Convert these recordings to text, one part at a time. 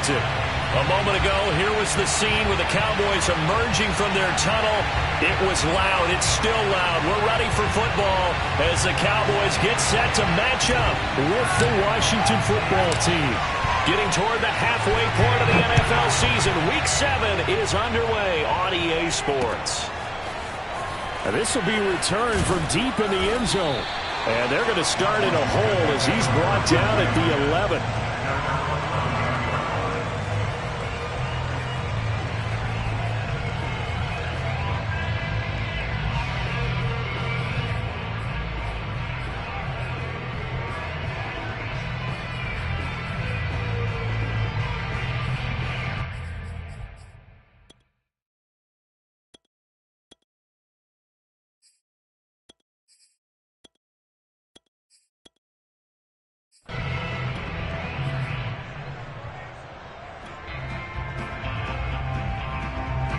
Washington. A moment ago, here was the scene with the Cowboys emerging from their tunnel. It was loud. It's still loud. We're ready for football as the Cowboys get set to match up with the Washington football team. Getting toward the halfway point of the NFL season. Week 7 is underway on EA Sports. This will be returned from deep in the end zone. And they're going to start in a hole as he's brought down at the 11.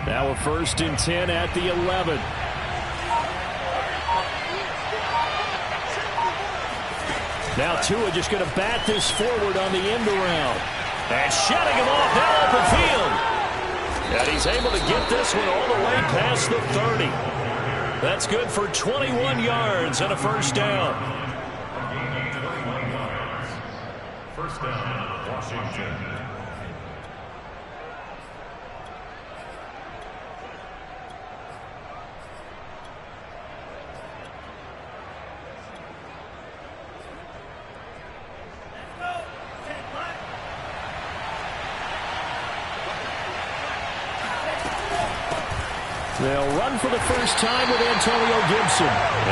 Now a 1st and 10 at the 11. Now Tua just going to bat this forward on the end around. And shutting him off now open field. And he's able to get this one all the way past the 30. That's good for 21 yards and a 1st down. First down, Washington. They'll run for the first time with Antonio Gibson.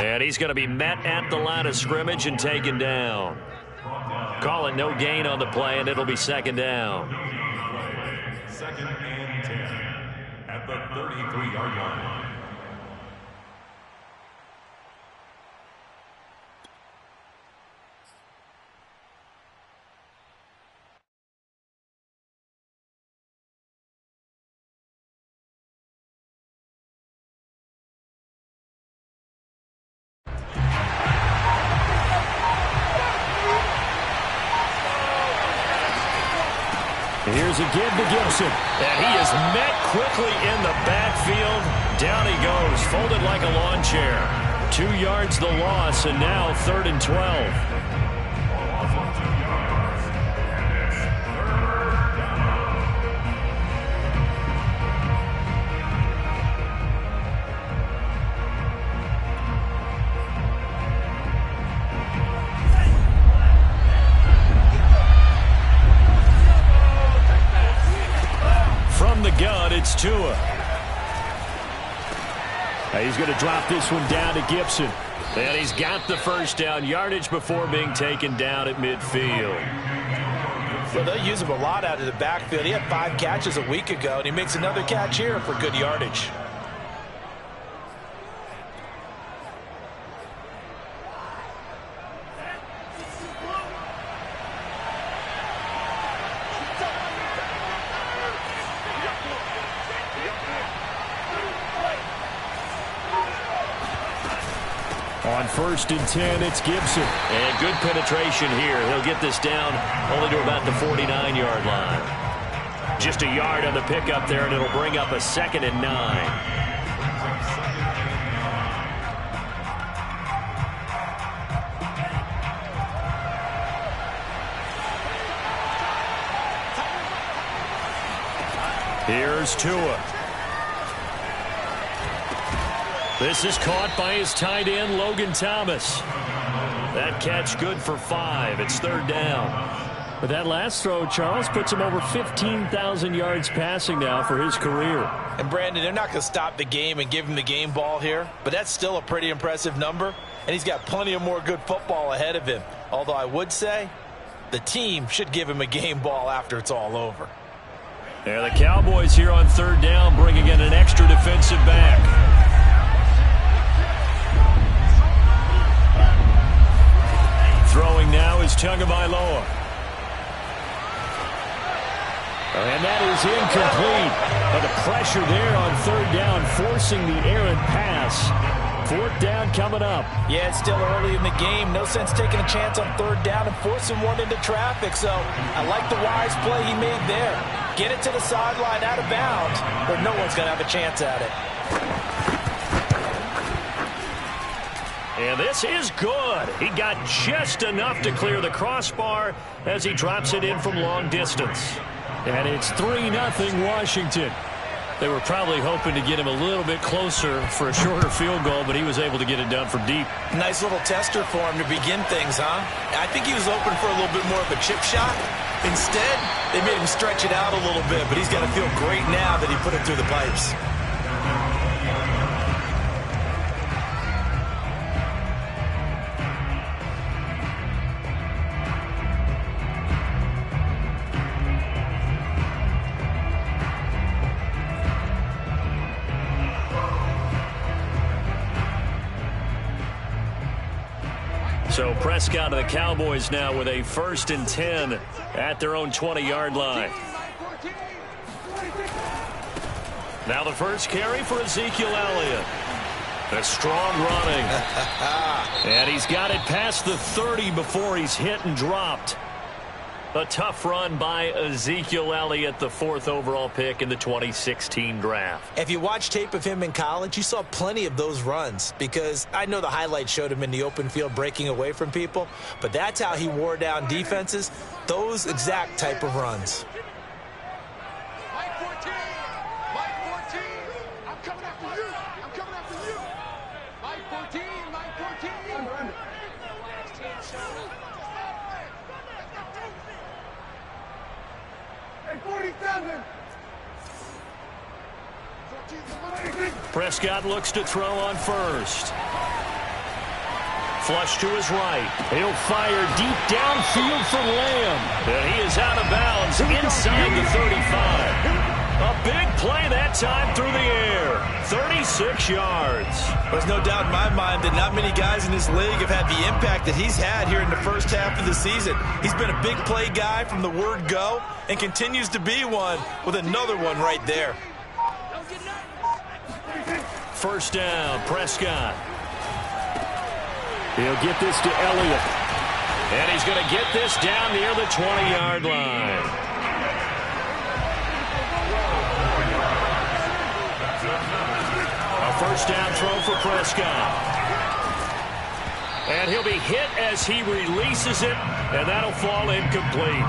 And he's going to be met at the line of scrimmage and taken down. Call it no gain on the play, and it'll be 2nd down. 2nd and 10 at the 33-yard line. Here's a give to Gibson. And he is met quickly in the backfield. Down he goes, folded like a lawn chair. 2 yards the loss, and now 3rd and 12. It's Tua. He's going to drop this one down to Gibson. And he's got the 1st down, yardage before being taken down at midfield. Well, they'll use him a lot out of the backfield. He had 5 catches a week ago, and he makes another catch here for good yardage. On 1st and 10, it's Gibson. And good penetration here. He'll get this down only to about the 49-yard line. Just a yard on the pickup there, and it'll bring up a 2nd and 9. Here's Tua. This is caught by his tight end, Logan Thomas. That catch good for 5. It's 3rd down. But that last throw, Charles, puts him over 15,000 yards passing now for his career. And, Brandon, they're not going to stop the game and give him the game ball here, but that's still a pretty impressive number, and he's got plenty of more good football ahead of him. Although I would say the team should give him a game ball after it's all over. Yeah, the Cowboys here on 3rd down, bringing in an extra defensive back. Throwing now is Tagovailoa. And that is incomplete. But the pressure there on 3rd down, forcing the errant pass. 4th down coming up. Yeah, it's still early in the game. No sense taking a chance on 3rd down and forcing one into traffic. So I like the wise play he made there. Get it to the sideline out of bounds, or no one's going to have a chance at it. And this is good. He got just enough to clear the crossbar as he drops it in from long distance. And it's 3-0 Washington. They were probably hoping to get him a little bit closer for a shorter field goal, but he was able to get it done from deep. Nice little tester for him to begin things, huh? I think he was open for a little bit more of a chip shot. Instead, they made him stretch it out a little bit, but he's got to feel great now that he put it through the pipes. So Prescott of the Cowboys now with a 1st and 10 at their own 20-yard line. Now the first carry for Ezekiel Elliott. A strong running. And he's got it past the 30 before he's hit and dropped. A tough run by Ezekiel Elliott, the 4th overall pick in the 2016 draft. If you watch tape of him in college, you saw plenty of those runs, because I know the highlights showed him in the open field breaking away from people, but that's how he wore down defenses, those exact type of runs. Mike 14, I'm coming after you. I'm coming after you. Mike 14. Hey, 47. Prescott looks to throw on first. Flush to his right. He'll fire deep downfield for Lamb. And he is out of bounds inside the 35. A big play that time through the air. 36 yards. There's no doubt in my mind that not many guys in this league have had the impact that he's had here in the first half of the season. He's been a big play guy from the word go and continues to be one with another one right there. First down, Prescott. He'll get this to Elliott. And he's going to get this down near the 20-yard line. A first down throw for Prescott. And he'll be hit as he releases it, and that'll fall incomplete.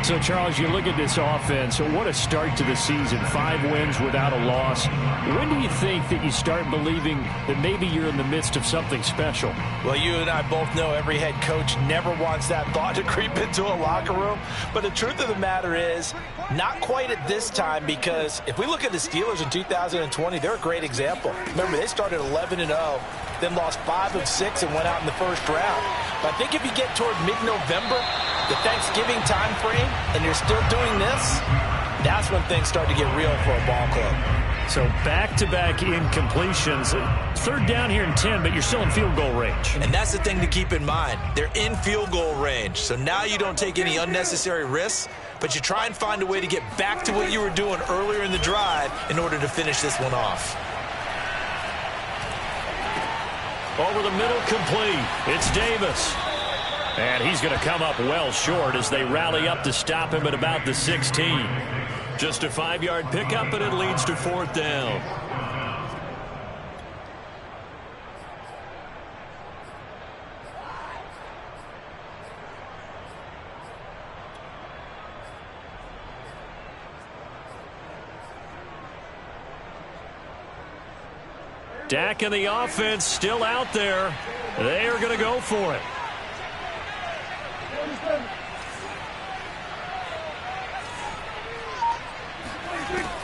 So, Charles, you look at this offense, so what a start to the season. 5 wins without a loss. When do you think that you start believing that maybe you're in the midst of something special? Well, you and I both know every head coach never wants that thought to creep into a locker room. But the truth of the matter is, not quite at this time, because if we look at the Steelers in 2020, they're a great example. Remember, they started 11-0, then lost 5 of 6 and went out in the first round. But I think if you get toward mid-November, the Thanksgiving time frame, and you're still doing this, that's when things start to get real for a ball club. So back-to-back incompletions. 3rd down here and 10, but you're still in field goal range. And that's the thing to keep in mind. They're in field goal range. So now you don't take any unnecessary risks, but you try and find a way to get back to what you were doing earlier in the drive in order to finish this one off. Over the middle, complete. It's Davis. And he's going to come up well short as they rally up to stop him at about the 16. Just a 5-yard pickup, and it leads to 4th down. Dak and the offense still out there. They are going to go for it.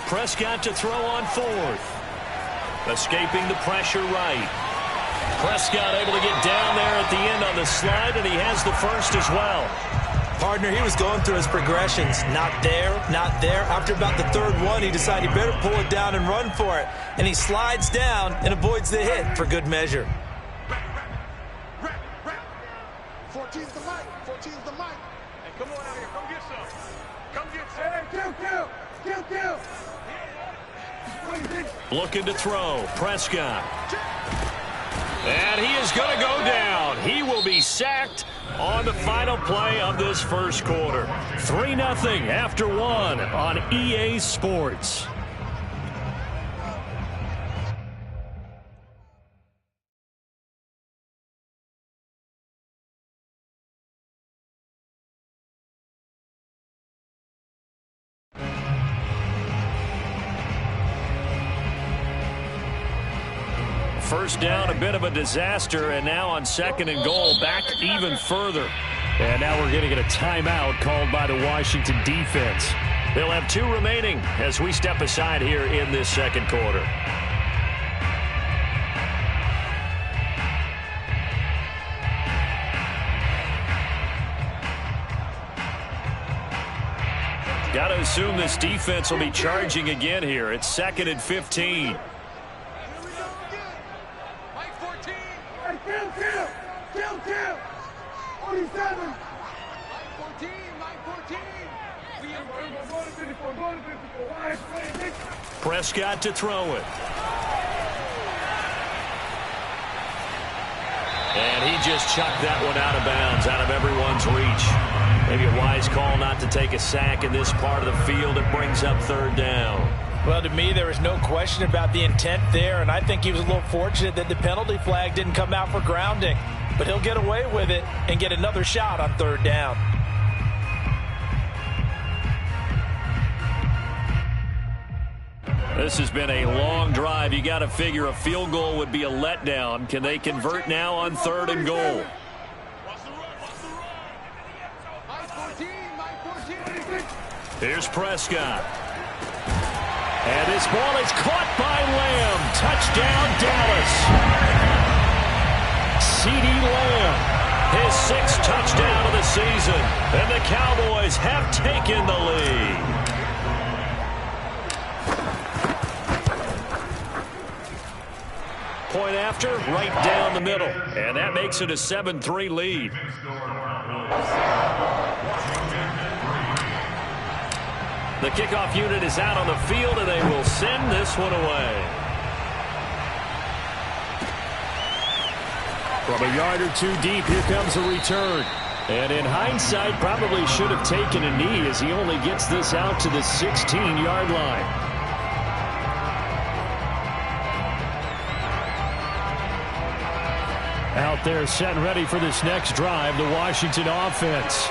Prescott to throw on 4th. Escaping the pressure right. Prescott able to get down there at the end on the slide, and he has the first as well. Partner, he was going through his progressions. Not there, not there. After about the 3rd one, he decided he better pull it down and run for it. And he slides down and avoids the hit for good measure. 14's the mic. 14's the mic. Hey, come on out here. Come get some. Come get some. Hey, kill. Looking to throw. Prescott. And he is going to go down. He will be sacked on the final play of this first quarter. 3-0 after 1 on EA Sports. First down, a bit of a disaster, and now on 2nd and goal, back even further. And now we're going to get a timeout called by the Washington defense. They'll have 2 remaining as we step aside here in this second quarter. Got to assume this defense will be charging again here. It's 2nd and 15. Prescott to throw it. And he just chucked that one out of bounds, out of everyone's reach. Maybe a wise call not to take a sack in this part of the field. It brings up 3rd down. Well, to me, there is no question about the intent there, and I think he was a little fortunate that the penalty flag didn't come out for grounding. But he'll get away with it and get another shot on 3rd down. This has been a long drive. You got to figure a field goal would be a letdown. Can they convert now on 3rd and goal? Here's Prescott. And this ball is caught by Lamb. Touchdown, Dallas. CeeDee Lamb, his 6th touchdown of the season. And the Cowboys have taken the lead. Point after, right down the middle. And that makes it a 7-3 lead. The kickoff unit is out on the field, and they will send this one away. From a yard or 2 deep, here comes a return. And in hindsight, probably should have taken a knee as he only gets this out to the 16-yard line. Out there set and ready for this next drive, the Washington offense.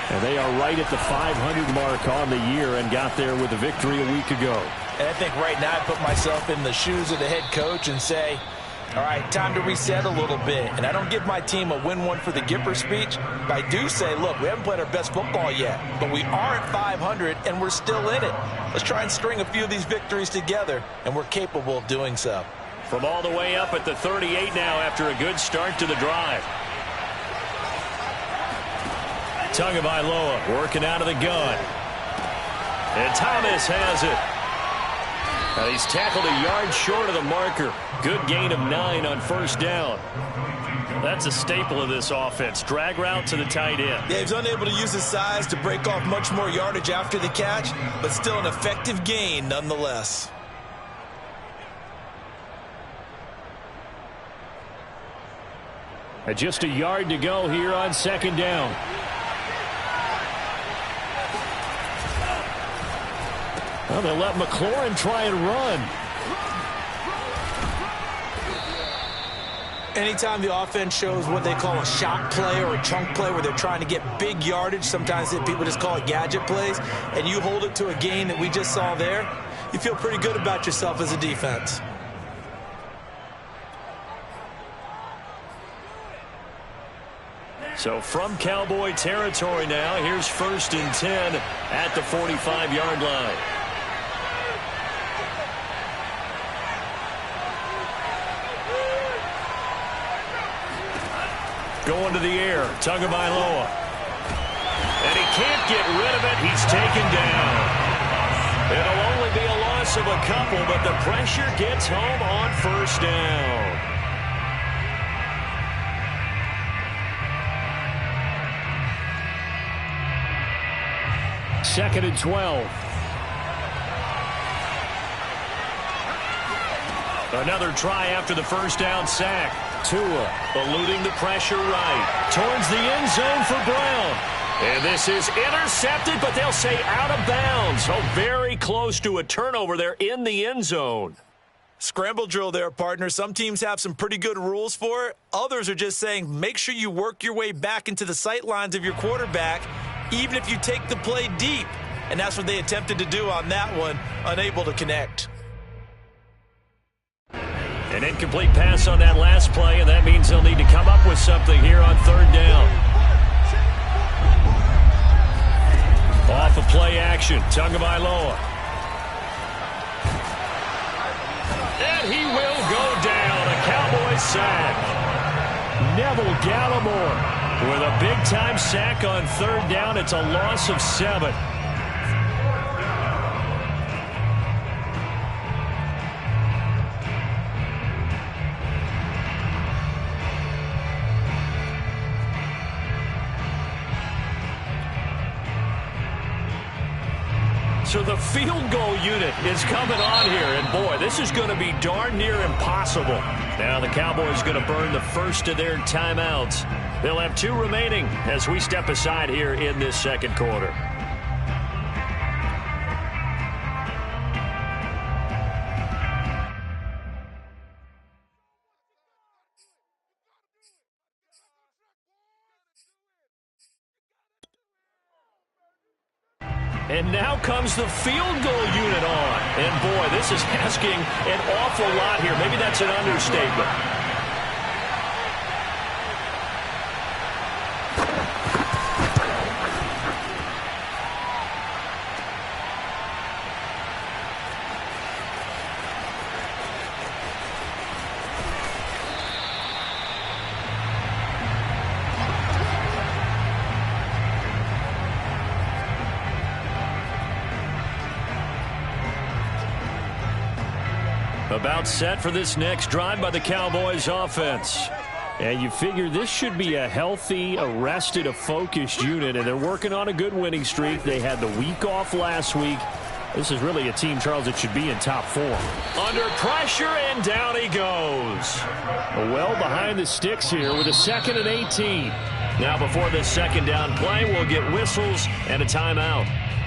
And they are right at the 500 mark on the year and got there with a victory a week ago. And I think right now I put myself in the shoes of the head coach and say, all right, time to reset a little bit. And I don't give my team a win one for the Gipper speech, but I do say, look, we haven't played our best football yet, but we are at 500 and we're still in it. Let's try and string a few of these victories together, and we're capable of doing so. From all the way up at the 38 now after a good start to the drive. Tagovailoa working out of the gun. And Thomas has it. And he's tackled a yard short of the marker. Good gain of 9 on 1st down. That's a staple of this offense. Drag route to the tight end. Yeah, he's unable to use his size to break off much more yardage after the catch, but still an effective gain nonetheless. Just a yard to go here on 2nd down. Well, they'll let McLaurin try and run. Anytime the offense shows what they call a shot play or a chunk play where they're trying to get big yardage, sometimes people just call it gadget plays, and you hold it to a gain that we just saw there, you feel pretty good about yourself as a defense. So from Cowboy territory now, here's 1st and 10 at the 45-yard line. Going to the air, Tagovailoa. And he can't get rid of it. He's taken down. It'll only be a loss of a couple, but the pressure gets home on 1st down. 2nd and 12. Another try after the 1st down sack. Tua, eluding the pressure right. Towards the end zone for Brown. And this is intercepted, but they'll say out of bounds. So very close to a turnover there in the end zone. Scramble drill there, partner. Some teams have some pretty good rules for it. Others are just saying make sure you work your way back into the sight lines of your quarterback, even if you take the play deep. And that's what they attempted to do on that one, unable to connect. An incomplete pass on that last play, and that means they'll need to come up with something here on third down. Off of play action, Tagovailoa. And he will go down, a Cowboys sack. Neville Gallimore with a big-time sack on third down. It's a loss of 7. So the field goal unit is coming on here, and boy, this is going to be darn near impossible. Now the Cowboys going to burn the first of their timeouts. They'll have 2 remaining as we step aside here in this second quarter. And now comes the field goal unit on. And boy, this is asking an awful lot here. Maybe that's an understatement. About set for this next drive by the Cowboys offense. And you figure this should be a healthy, a focused unit, and they're working on a good winning streak. They had the week off last week. This is really a team, Charles, that should be in top 4. Under pressure, and down he goes. Well behind the sticks here with a 2nd and 18. Now before this second down play, we'll get whistles and a timeout.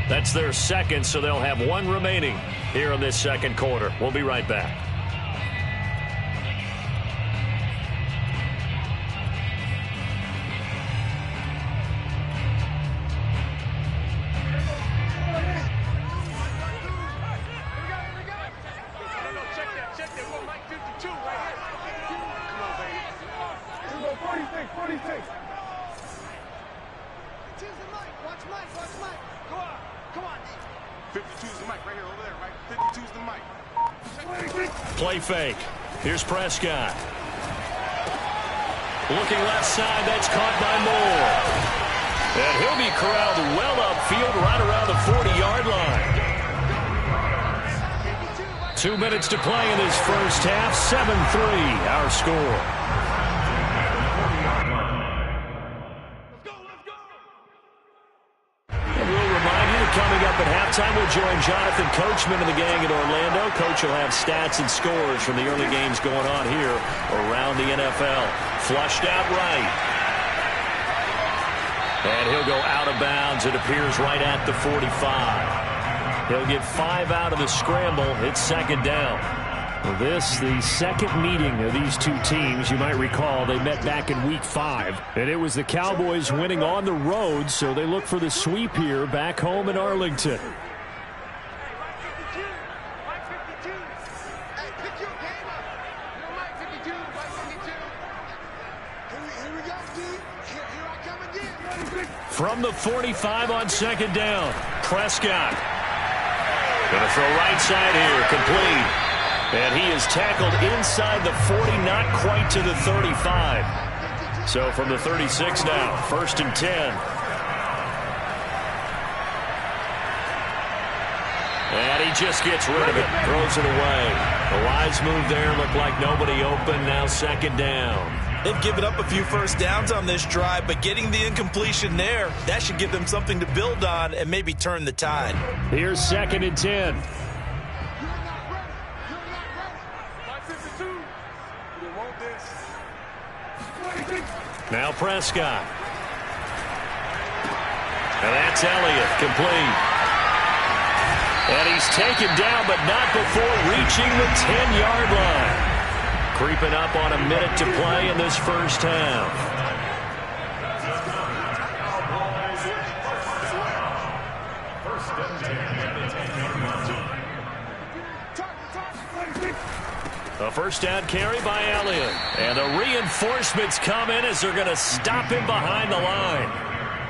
That's their second, so they'll have 1 remaining here in this second quarter. We'll be right back. Play fake. Here's Prescott. Looking left side. That's caught by Moore. And he'll be corralled well upfield right around the 40-yard line. 2 minutes to play in this first half. 7-3 our score. Coming up at halftime, we'll join Jonathan Coachman and the gang in Orlando. Coach will have stats and scores from the early games going on here around the NFL. Flushed out right. And he'll go out of bounds. It appears right at the 45. He'll get 5 out of the scramble. It's second down. This, the second meeting of these two teams. You might recall they met back in week 5. And it was the Cowboys winning on the road, so they look for the sweep here back home in Arlington. From the 45 on second down, Prescott. Going to throw right side here, complete. And he is tackled inside the 40, not quite to the 35. So from the 36 now, 1st and 10. And he just gets rid of it, throws it away. A wise move there, looked like nobody open, now second down. They've given up a few first downs on this drive, but getting the incompletion there, that should give them something to build on and maybe turn the tide. Here's 2nd and 10. Now Prescott. And that's Elliott, complete. And he's taken down, but not before reaching the 10-yard line. Creeping up on a minute to play in this first half. A first down carry by Elliott. And the reinforcements come in as they're going to stop him behind the line.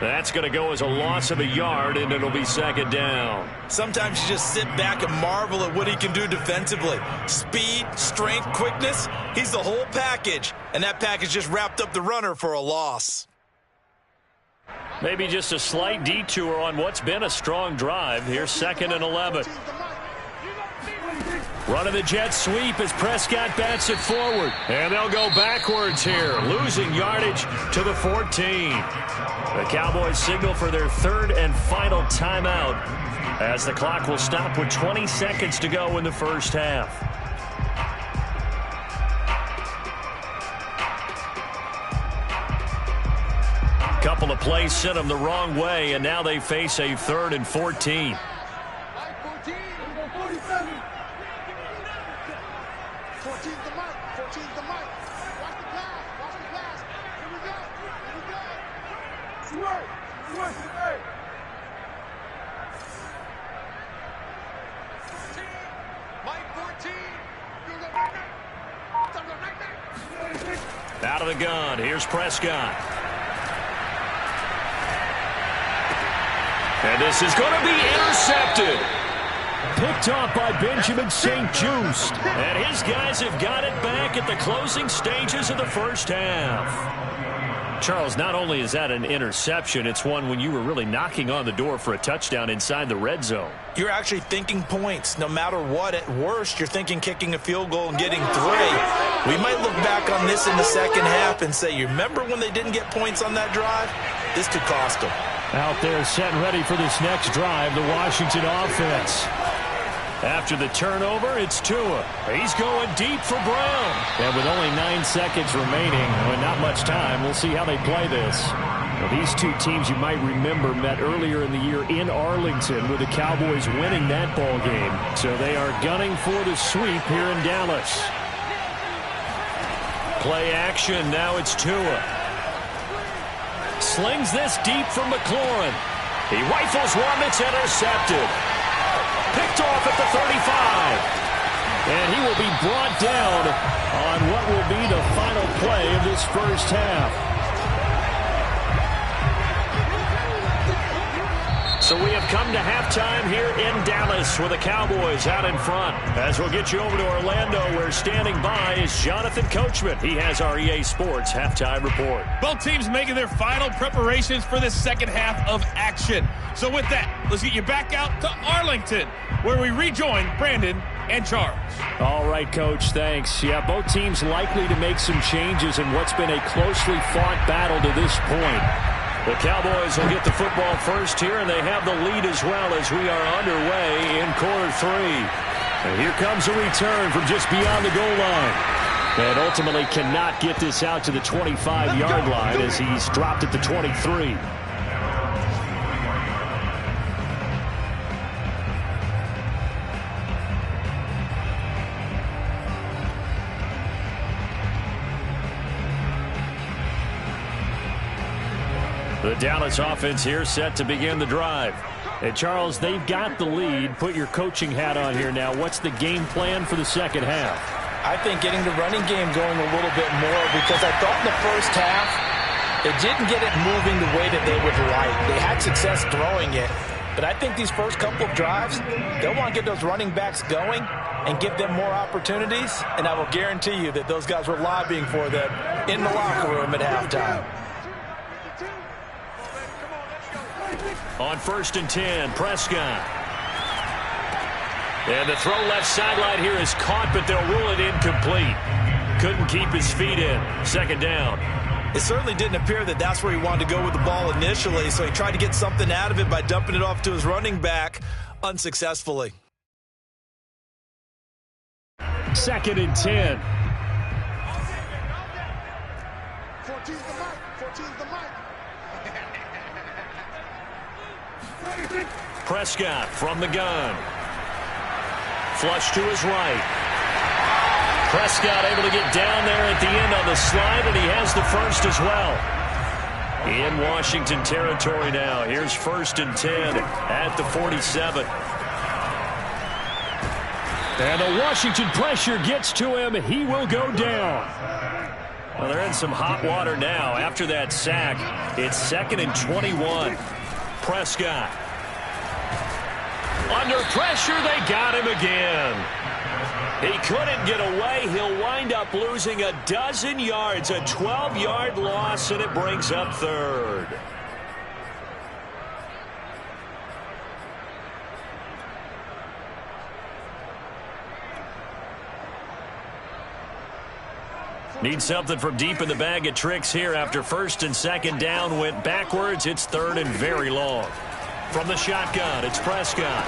That's going to go as a loss of a yard, and it'll be second down. Sometimes you just sit back and marvel at what he can do defensively. Speed, strength, quickness. He's the whole package. And that package just wrapped up the runner for a loss. Maybe just a slight detour on what's been a strong drive. Here's 2nd and 11. Running the jet sweep as Prescott bats it forward. And they'll go backwards here, losing yardage to the 14. The Cowboys signal for their 3rd and final timeout as the clock will stop with 20 seconds to go in the first half. Couple of plays sent them the wrong way, and now they face a 3rd and 14. 14's the mark. 14's the mark. Watch the pass. Watch the pass. Here we go. Here we go. Swear. Swear today. 14. Mike 14. You go right there. Out of the gun. Here's Prescott. And this is going to be intercepted. Picked off by Benjamin St-Juste. And his guys have got it back at the closing stages of the first half. Charles, not only is that an interception, it's one when you were really knocking on the door for a touchdown inside the red zone. You're actually thinking points. No matter what, at worst, you're thinking kicking a field goal and getting 3. We might look back on this in the second half and say, you remember when they didn't get points on that drive? This could cost them. Out there set and ready for this next drive, the Washington offense. After the turnover, it's Tua. He's going deep for Brown. And with only 9 seconds remaining, and not much time, we'll see how they play this. Now, these two teams you might remember met earlier in the year in Arlington with the Cowboys winning that ball game. So they are gunning for the sweep here in Dallas. Play action, now it's Tua. Slings this deep from McLaurin. He rifles one that's intercepted. Picked off at the 35. And he will be brought down on what will be the final play of this first half. So we have come to halftime here in Dallas with the Cowboys out in front. As we'll get you over to Orlando, where standing by is Jonathan Coachman. He has our EA Sports halftime report. Both teams making their final preparations for the second half of action. So with that, let's get you back out to Arlington, where we rejoin Brandon and Charles. All right, Coach, thanks. Yeah, both teams likely to make some changes in what's been a closely fought battle to this point. The Cowboys will get the football first here, and they have the lead as well as we are underway in quarter 3. And here comes a return from just beyond the goal line. And ultimately cannot get this out to the 25-yard line as he's dropped at the 23. The Dallas offense here set to begin the drive. And Charles, they've got the lead. Put your coaching hat on here now. What's the game plan for the second half? I think getting the running game going a little bit more, because I thought in the first half they didn't get it moving the way that they would like. They had success throwing it. But I think these first couple of drives, they'll want to get those running backs going and give them more opportunities. And I will guarantee you that those guys were lobbying for them in the locker room at halftime. On 1st and 10, Prescott. And the throw left sideline here is caught, but they'll rule it incomplete. Couldn't keep his feet in. Second down. It certainly didn't appear that that's where he wanted to go with the ball initially, so he tried to get something out of it by dumping it off to his running back unsuccessfully. 2nd and 10. 14's the mark. 14's the mic. Prescott from the gun. Flush to his right. Prescott able to get down there at the end on the slide, and he has the first as well. In Washington territory now. Here's 1st and 10 at the 47. And the Washington pressure gets to him. He will go down. Well, they're in some hot water now. After that sack, it's 2nd and 21. Prescott. Under pressure, they got him again. He couldn't get away. He'll wind up losing a dozen yards, a 12-yard loss, and it brings up 3rd. Need something from deep in the bag of tricks here after 1st and 2nd down went backwards. It's 3rd and very long. From the shotgun, it's Prescott.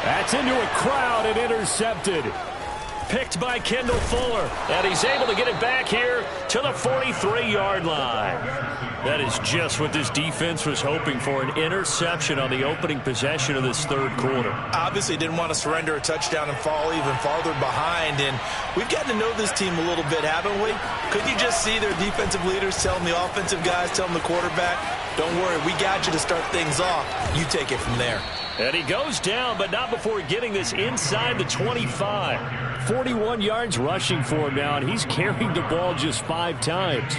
That's into a crowd and intercepted. Picked by Kendall Fuller. And he's able to get it back here to the 43-yard line. That is just what this defense was hoping for, an interception on the opening possession of this 3rd quarter. Obviously didn't want to surrender a touchdown and fall even farther behind. And we've gotten to know this team a little bit, haven't we? Could you just see their defensive leaders telling the offensive guys, telling the quarterback, don't worry, we got you to start things off. You take it from there. And he goes down, but not before getting this inside the 25. 41 yards rushing for him now, and he's carried the ball just 5 times.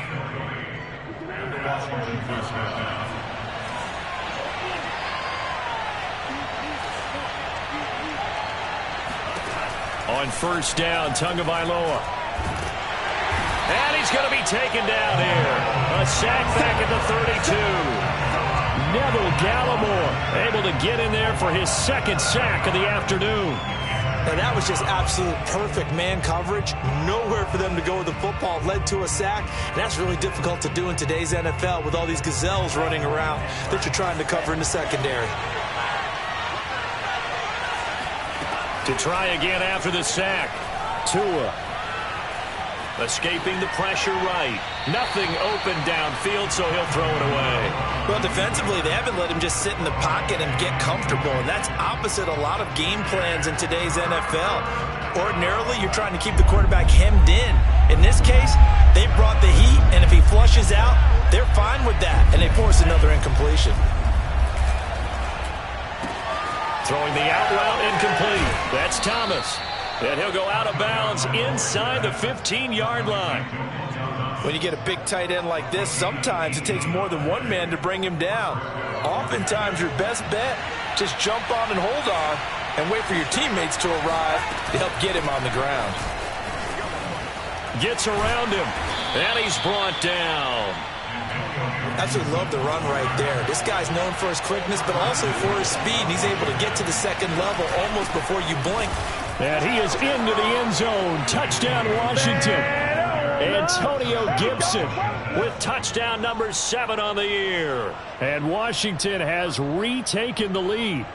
On 1st down, Tagovailoa. And he's going to be taken down here. A sack back at the 32. Neville Gallimore able to get in there for his 2nd sack of the afternoon. And that was just absolute perfect man coverage. Nowhere for them to go with the football. Led to a sack. And that's really difficult to do in today's NFL with all these gazelles running around that you're trying to cover in the secondary. To try again after the sack. Tua. Escaping the pressure right. Nothing open downfield, so he'll throw it away. Well, defensively, they haven't let him just sit in the pocket and get comfortable, and that's opposite a lot of game plans in today's NFL. Ordinarily, you're trying to keep the quarterback hemmed in. In this case, they brought the heat, and if he flushes out, they're fine with that, and they force another incompletion. Throwing the out route incomplete. That's Thomas. And he'll go out of bounds inside the 15-yard line. When you get a big tight end like this, sometimes it takes more than one man to bring him down. Oftentimes, your best bet, just jump on and hold on and wait for your teammates to arrive to help get him on the ground. Gets around him, and he's brought down. Absolutely love the run right there. This guy's known for his quickness, but also for his speed. He's able to get to the 2nd level almost before you blink. And he is into the end zone. Touchdown, Washington. Antonio Gibson with touchdown number 7 on the year. And Washington has retaken the lead.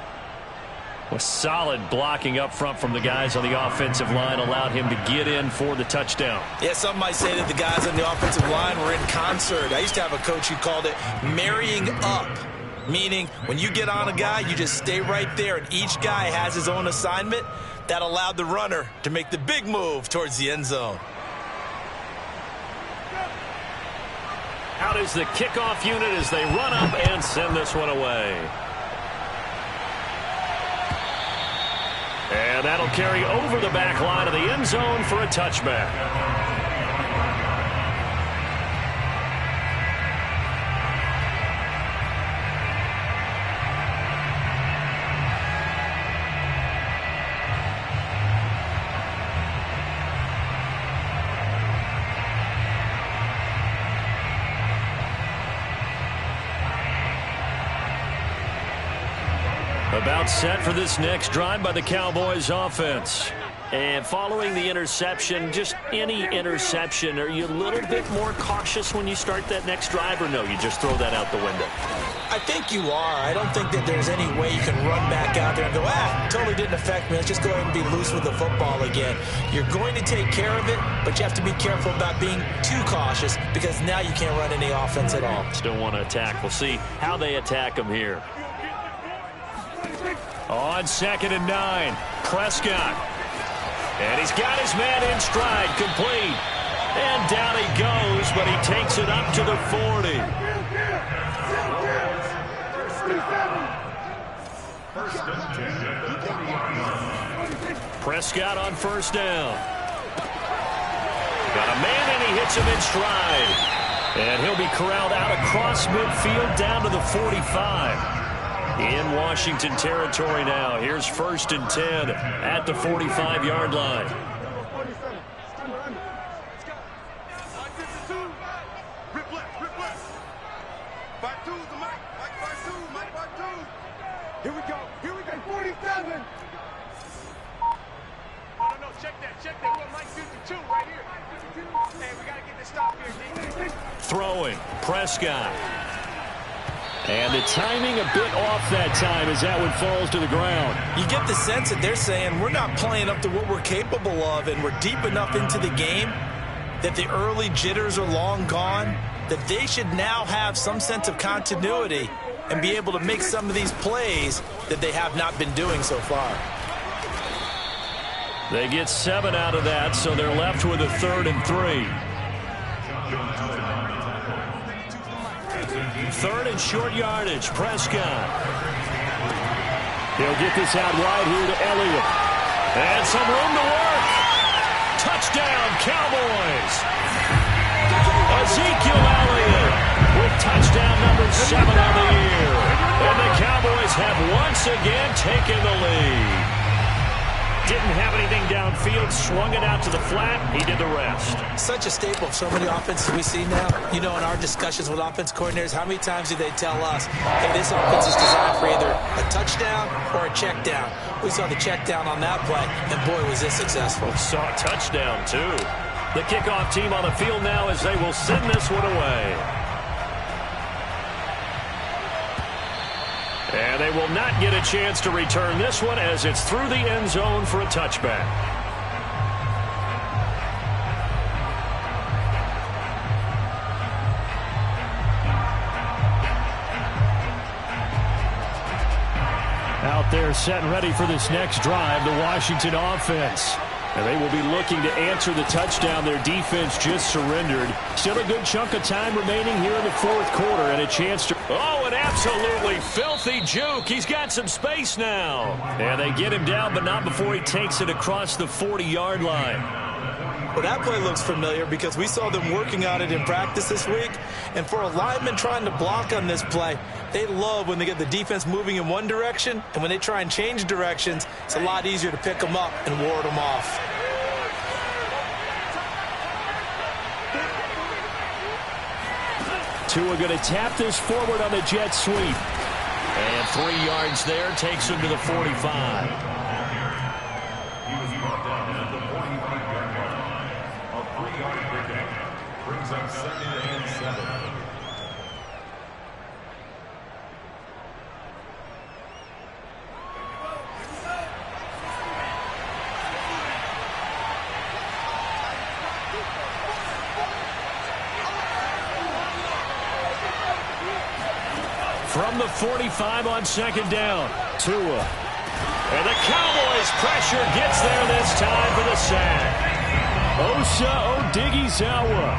A solid blocking up front from the guys on the offensive line allowed him to get in for the touchdown. Yeah, some might say that the guys on the offensive line were in concert. I used to have a coach who called it marrying up, meaning when you get on a guy, you just stay right there, and each guy has his own assignment. That allowed the runner to make the big move towards the end zone. Out is the kickoff unit as they run up and send this one away. And that'll carry over the back line of the end zone for a touchback. About set for this next drive by the Cowboys offense. And following the interception, just any interception, are you a little bit more cautious when you start that next drive, or no, you just throw that out the window? I think you are. I don't think that there's any way you can run back out there and go, totally didn't affect me. Let's just go ahead and be loose with the football again. You're going to take care of it, but you have to be careful about being too cautious because now you can't run any offense at all. Still want to attack. We'll see how they attack him here. On 2nd and 9, Prescott. And he's got his man in stride, complete. And down he goes, but he takes it up to the 40. Prescott on 1st down. Got a man and he hits him in stride. And he'll be corralled out across midfield down to the 45. In Washington territory now. Here's 1st and 10 at the 45-yard line. Here we go, 47. No, check that. We're Mike 52 right here. Hey, we got to get this stop here, D. Throwing, Prescott. And the timing a bit off that time as that one falls to the ground. You get the sense that they're saying we're not playing up to what we're capable of, and we're deep enough into the game that the early jitters are long gone, that they should now have some sense of continuity and be able to make some of these plays that they have not been doing so far. They get 7 out of that, so they're left with a 3rd and 3. 3rd and short yardage, Prescott. He'll get this out wide here to Elliott. And some room to work. Touchdown, Cowboys. Ezekiel Elliott with touchdown number 7 on the year. And the Cowboys have once again taken the lead. Didn't have anything downfield, swung it out to the flat. He did the rest. Such a staple of so many offenses we see now. You know, in our discussions with offense coordinators, how many times do they tell us, hey, this offense is designed for either a touchdown or a check down. We saw the check down on that play, and boy, was this successful. We saw a touchdown, too. The kickoff team on the field now as they will send this one away. And they will not get a chance to return this one as it's through the end zone for a touchback. Out there set and ready for this next drive, the Washington offense. And they will be looking to answer the touchdown their defense just surrendered. Still a good chunk of time remaining here in the 4th quarter and a chance to... Oh, an absolutely filthy juke. He's got some space now. And they get him down, but not before he takes it across the 40-yard line. Well, that play looks familiar because we saw them working on it in practice this week. And for a lineman trying to block on this play, they love when they get the defense moving in one direction. And when they try and change directions, it's a lot easier to pick them up and ward them off. Tua going to tap this forward on the jet sweep. And 3 yards there takes him to the 45. He was brought down at the 45-yard line. A 3-yard pickup brings up 2nd and 7. From the 45 on 2nd down, Tua. And the Cowboys pressure gets there this time for the sack. Osa Odighizuwa.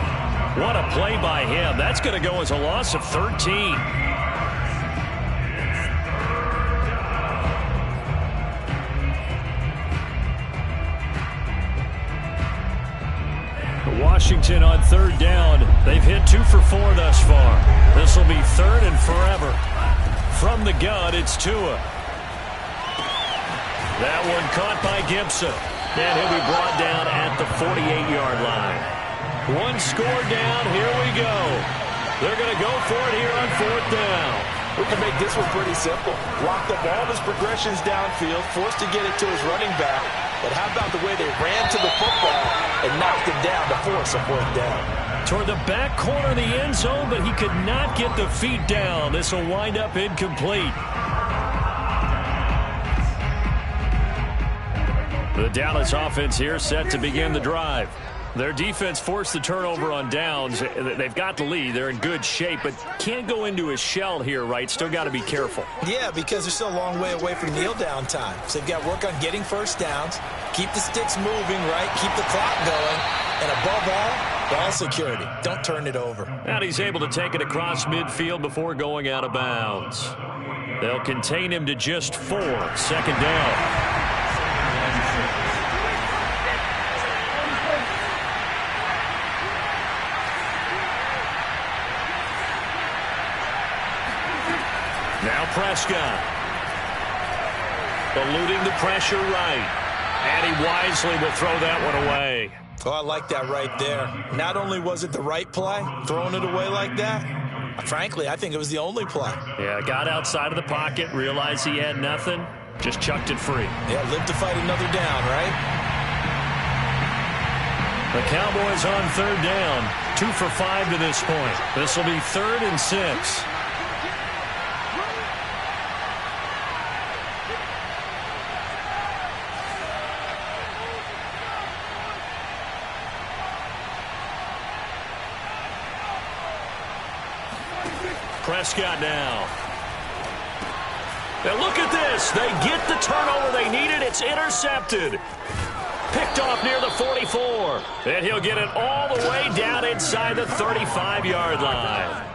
What a play by him. That's going to go as a loss of 13. Washington on 3rd down. They've hit 2 for 4 thus far. This will be 3rd and forever. From the gun, it's Tua. That one caught by Gibson. And he'll be brought down at the 48-yard line. 1 score down. Here we go. They're going to go for it here on 4th down. We can make this one pretty simple. Locked up all his progressions downfield, forced to get it to his running back. But how about the way they ran to the football and knocked it down to force a 4th down? Toward the back corner of the end zone, but he could not get the feet down. This will wind up incomplete. The Dallas offense here set to begin the drive. Their defense forced the turnover on downs. They've got the lead. They're in good shape, but can't go into a shell here, right? Still got to be careful. Yeah, because they're still a long way away from kneel down time. So they've got to work on getting first downs, keep the sticks moving, right? Keep the clock going. And above all, ball security. Don't turn it over. And he's able to take it across midfield before going out of bounds. They'll contain him to just 4. Second down. Now Prescott. Eluding the pressure right. And he wisely will throw that one away. Oh, I like that right there. Not only was it the right play, throwing it away like that, frankly, I think it was the only play. Yeah, got outside of the pocket, realized he had nothing, just chucked it free. Yeah, live to fight another down, right? The Cowboys on third down, 2 for 5 to this point. This will be 3rd and 6. Prescott now. Now look at this. They get the turnover they needed. It's intercepted. Picked off near the 44. And he'll get it all the way down inside the 35-yard line.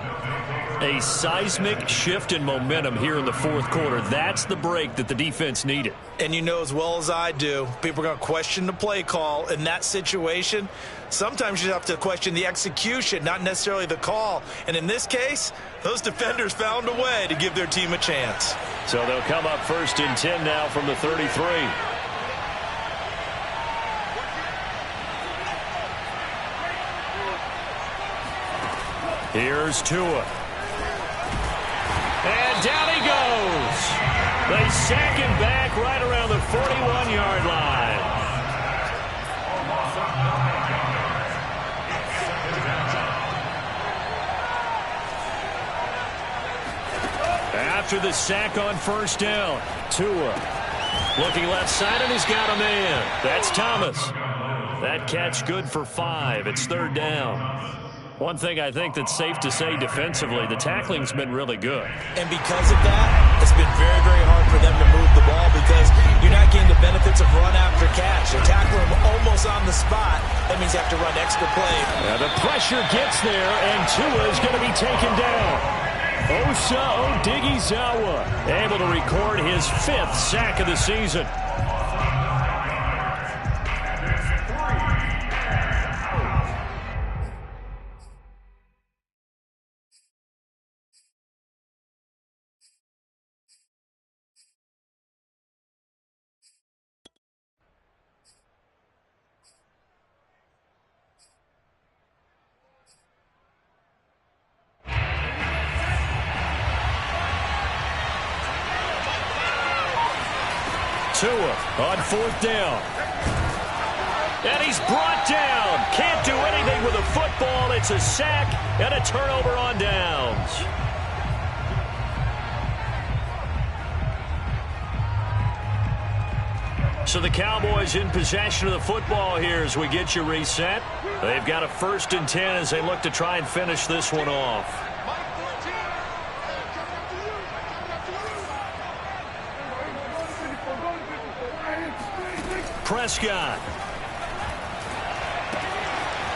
A seismic shift in momentum here in the fourth quarter. That's the break that the defense needed. And you know as well as I do, people are going to question the play call in that situation. Sometimes you have to question the execution, not necessarily the call. And in this case, those defenders found a way to give their team a chance. So they'll come up 1st and 10 now from the 33. Here's Tua. And down he goes. They sack him back right around the 41-yard line. After the sack on 1st down, Tua looking left side, and he's got a man. That's Thomas. That catch good for 5. It's 3rd down. One thing I think that's safe to say defensively, the tackling's been really good. And because of that, it's been very, very hard for them to move the ball because you're not getting the benefits of run after catch. They're tackling them almost on the spot. That means you have to run extra play. Now the pressure gets there, and Tua is going to be taken down. Osa Odighizuwa able to record his 5th sack of the season. Tua on 4th down. And he's brought down. Can't do anything with a football. It's a sack and a turnover on downs. So the Cowboys in possession of the football here as we get you reset. They've got a 1st and 10 as they look to try and finish this one off. Prescott.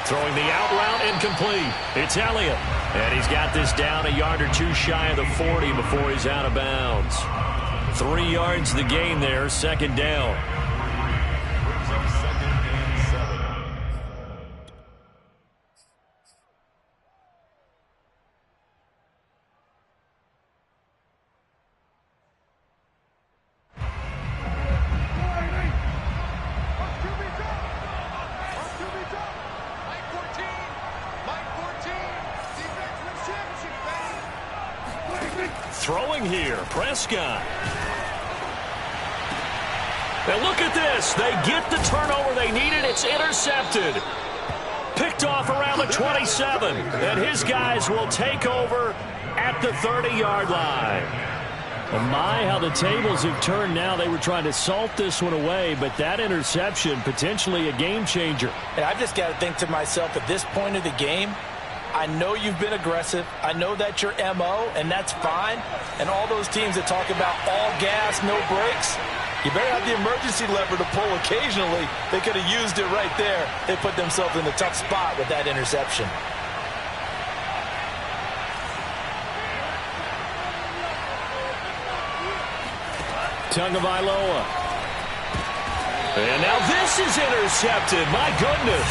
Throwing the out route incomplete. It's Elliott. And he's got this down a yard or 2 shy of the 40 before he's out of bounds. 3 yards the gain there, 2nd down. Throwing here, Prescott. And look at this. They get the turnover they needed. It's intercepted. Picked off around the 27. And his guys will take over at the 30-yard line. Well, my, how the tables have turned now. They were trying to salt this one away, but that interception, potentially a game changer. And I've just got to think to myself, at this point of the game, I know you've been aggressive. I know that's your MO, and that's fine. And all those teams that talk about all gas, no brakes, you better have the emergency lever to pull occasionally. They could have used it right there. They put themselves in a tough spot with that interception. Tagovailoa. And now this is intercepted. My goodness.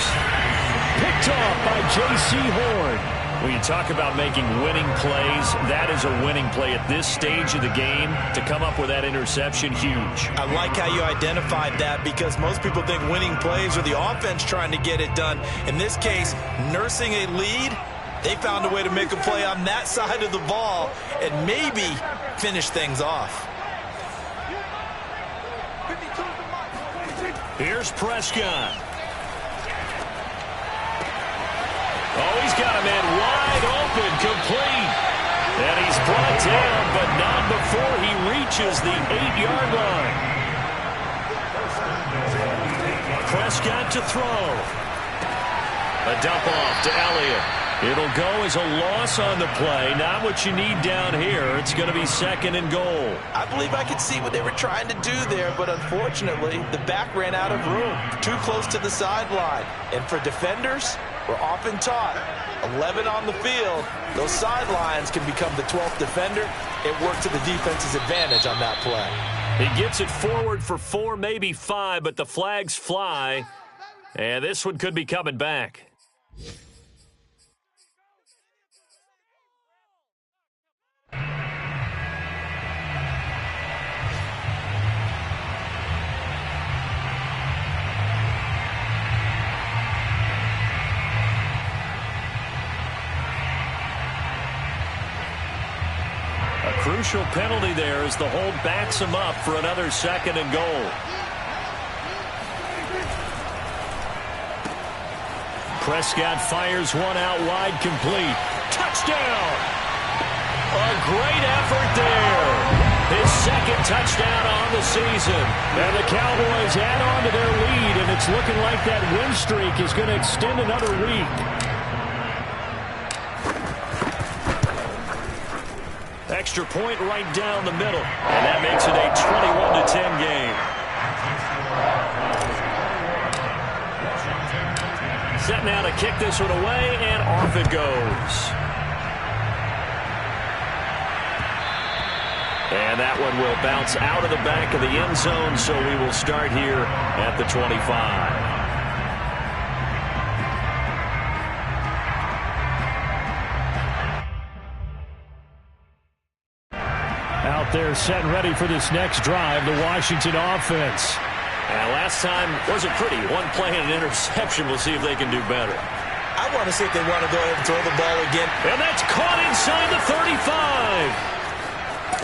Picked off by J.C. Horn. When you talk about making winning plays, that is a winning play at this stage of the game. To come up with that interception, huge. I like how you identified that, because most people think winning plays are the offense trying to get it done. In this case, nursing a lead, they found a way to make a play on that side of the ball and maybe finish things off. Here's Prescott. Oh, he's got a man wide open, complete. And he's brought down, but not before he reaches the 8-yard line. Prescott to throw. A dump off to Elliott. It'll go as a loss on the play. Not what you need down here. It's going to be 2nd and goal. I believe I could see what they were trying to do there, but unfortunately, the back ran out of room. Too close to the sideline. And for defenders, we're often taught, 11 on the field, those sidelines can become the 12th defender. It worked to the defense's advantage on that play. He gets it forward for 4, maybe 5, but the flags fly. And this one could be coming back. Crucial penalty there as the hold backs him up for another 2nd and goal. Prescott fires one out wide, complete. Touchdown! A great effort there. His 2nd touchdown on the season. And the Cowboys add on to their lead, and it's looking like that win streak is going to extend another week. Extra point right down the middle. And that makes it a 21-10 game. Set now to kick this one away, and off it goes. And that one will bounce out of the back of the end zone, so we will start here at the 25. Out there set and ready for this next drive, the Washington offense. And last time wasn't pretty. One play and an interception. We'll see if they can do better. I want to see if they want to go ahead and throw the ball again. And that's caught inside the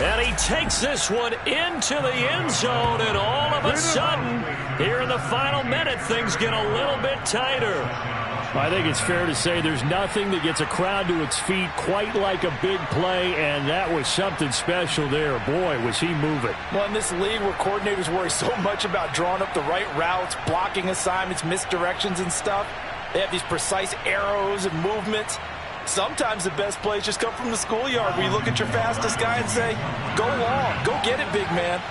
35. And he takes this one into the end zone, and all of a sudden, here in the final minute, things get a little bit tighter. I think it's fair to say there's nothing that gets a crowd to its feet quite like a big play, and that was something special there. Boy, was he moving. Well, in this league where coordinators worry so much about drawing up the right routes, blocking assignments, misdirections and stuff, they have these precise arrows and movements. Sometimes the best plays just come from the schoolyard, where you look at your fastest guy and say, go long, go get it, big man.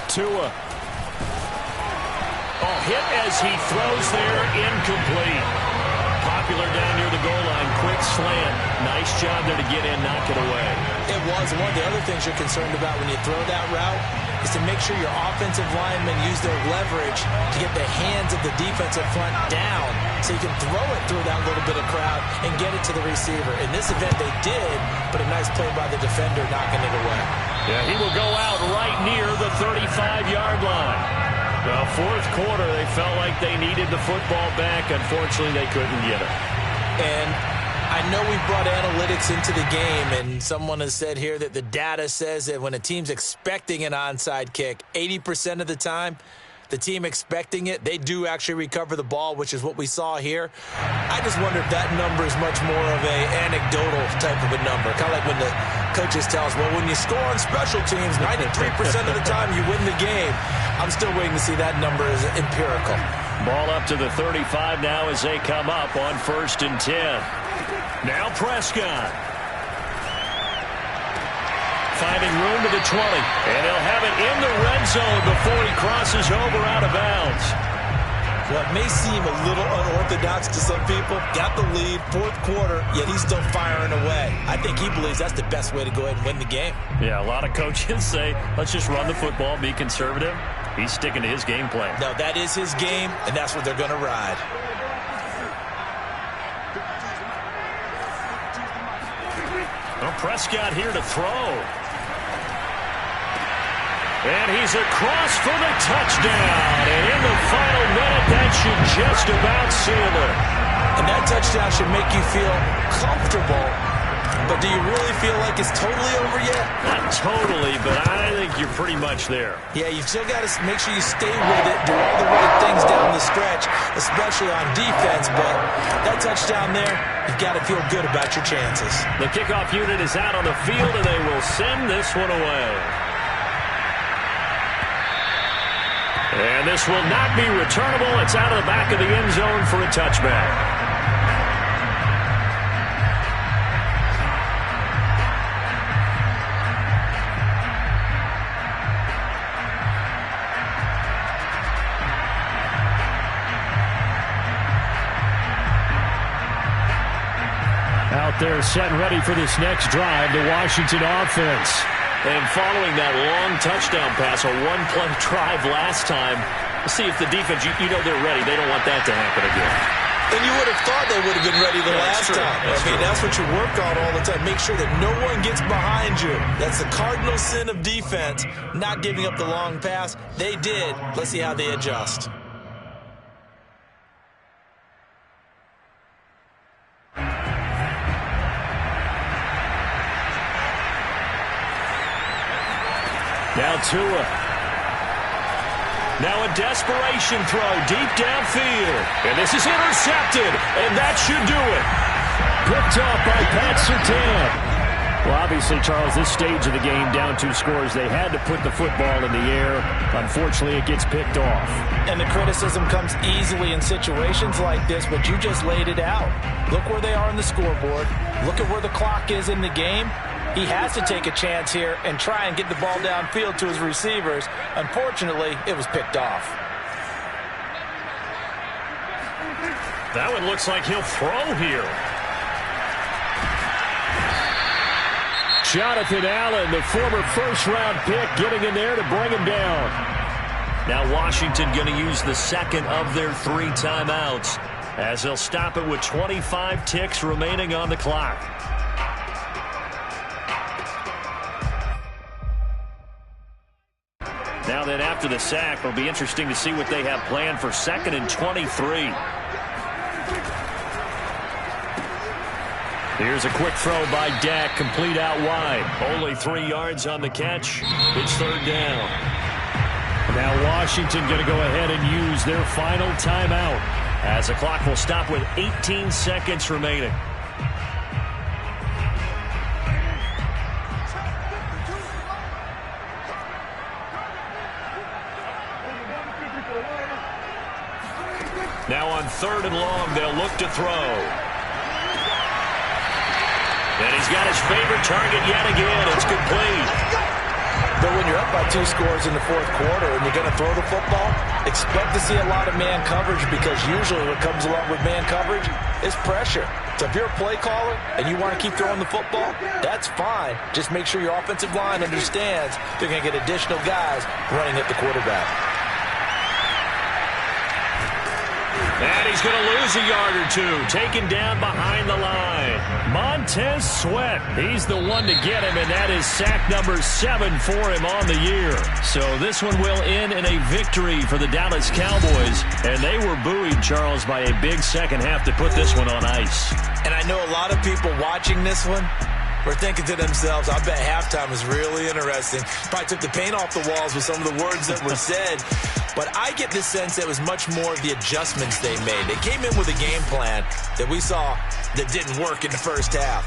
Tua. Oh, hit as he throws there, incomplete. Popular down near the goal line, quick slant. Nice job there to get in, knock it away. It was. One of the other things you're concerned about when you throw that route is to make sure your offensive linemen use their leverage to get the hands of the defensive front down so you can throw it through that little bit of crowd and get it to the receiver. In this event, they did, but a nice play by the defender knocking it away. Yeah, he will go out right near the 35-yard line. Well, fourth quarter, they felt like they needed the football back. Unfortunately, they couldn't get it. And I know we've brought analytics into the game, and someone has said here that the data says that when a team's expecting an onside kick, 80% of the time, the team expecting it, they do actually recover the ball, which is what we saw here. I just wonder if that number is much more of a anecdotal type of a number. Kind of like when the coaches tell us, well, when you score on special teams, 93% of the time you win the game. I'm still waiting to see that number as empirical. Ball up to the 35 now as they come up on 1st and 10. Now Prescott. Finding room to the 20. And he'll have it in the red zone before he crosses over out of bounds. What may seem a little unorthodox to some people, got the lead, 4th quarter, yet he's still firing away. I think he believes that's the best way to go ahead and win the game. Yeah, a lot of coaches say, let's just run the football, be conservative. He's sticking to his game plan. No, that is his game, and that's what they're going to ride. Well, Prescott here to throw. And he's across for the touchdown. And in the final minute, that should just about seal it. And that touchdown should make you feel comfortable. But do you really feel like it's totally over yet? Not totally, but I think you're pretty much there. Yeah, you've still got to make sure you stay with it, do all the right things down the stretch, especially on defense. But that touchdown there, you've got to feel good about your chances. The kickoff unit is out on the field, and they will send this one away. And this will not be returnable. It's out of the back of the end zone for a touchback. Out there set and ready for this next drive, the Washington offense. And following that long touchdown pass, a one-play drive last time, we'll see if the defense, you know they're ready. They don't want that to happen again. And you would have thought they would have been ready the last time. That's what you work on all the time. Make sure that no one gets behind you. That's the cardinal sin of defense, not giving up the long pass. They did. Let's see how they adjust. Now Tua. Now a desperation throw deep downfield. And this is intercepted. And that should do it. Picked off by Pat Surtain. Well, obviously, Charles, this stage of the game, down 2 scores, they had to put the football in the air. Unfortunately, it gets picked off. And the criticism comes easily in situations like this, but you just laid it out. Look where they are on the scoreboard. Look at where the clock is in the game. He has to take a chance here and try and get the ball downfield to his receivers. Unfortunately, it was picked off. That one looks like he'll throw here. Jonathan Allen, the former first-round pick, getting in there to bring him down. Now Washington going to use the second of their 3 timeouts as they'll stop it with 25 ticks remaining on the clock. Now then, after the sack, it'll be interesting to see what they have planned for 2nd and 23. Here's a quick throw by Dak, complete out wide. Only 3 yards on the catch. It's 3rd down. Now Washington going to go ahead and use their final timeout as the clock will stop with 18 seconds remaining. Now on 3rd and long, they'll look to throw. And he's got his favorite target yet again. It's complete. But when you're up by 2 scores in the 4th quarter and you're going to throw the football, expect to see a lot of man coverage, because usually what comes along with man coverage is pressure. So if you're a play caller and you want to keep throwing the football, that's fine. Just make sure your offensive line understands they're going to get additional guys running at the quarterback. And he's going to lose a yard or 2, taken down behind the line. Montez Sweat, he's the one to get him, and that is sack number 7 for him on the year. So this one will end in a victory for the Dallas Cowboys, and they were buoyed, Charles, by a big second half to put this one on ice. And I know a lot of people watching this one, were thinking to themselves, I bet halftime was really interesting. Probably took the paint off the walls with some of the words that were said. But I get the sense that it was much more of the adjustments they made. They came in with a game plan that we saw that didn't work in the first half.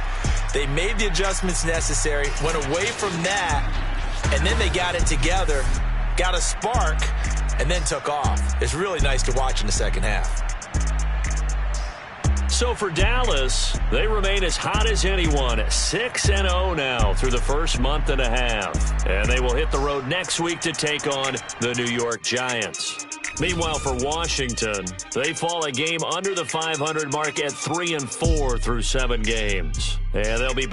They made the adjustments necessary, went away from that, and then they got it together, got a spark, and then took off. It's really nice to watch in the second half. So for Dallas, they remain as hot as anyone, 6-0 now through the first month and a half. And they will hit the road next week to take on the New York Giants. Meanwhile, for Washington, they fall a game under the 500 mark at 3-4 through 7 games. And they'll be back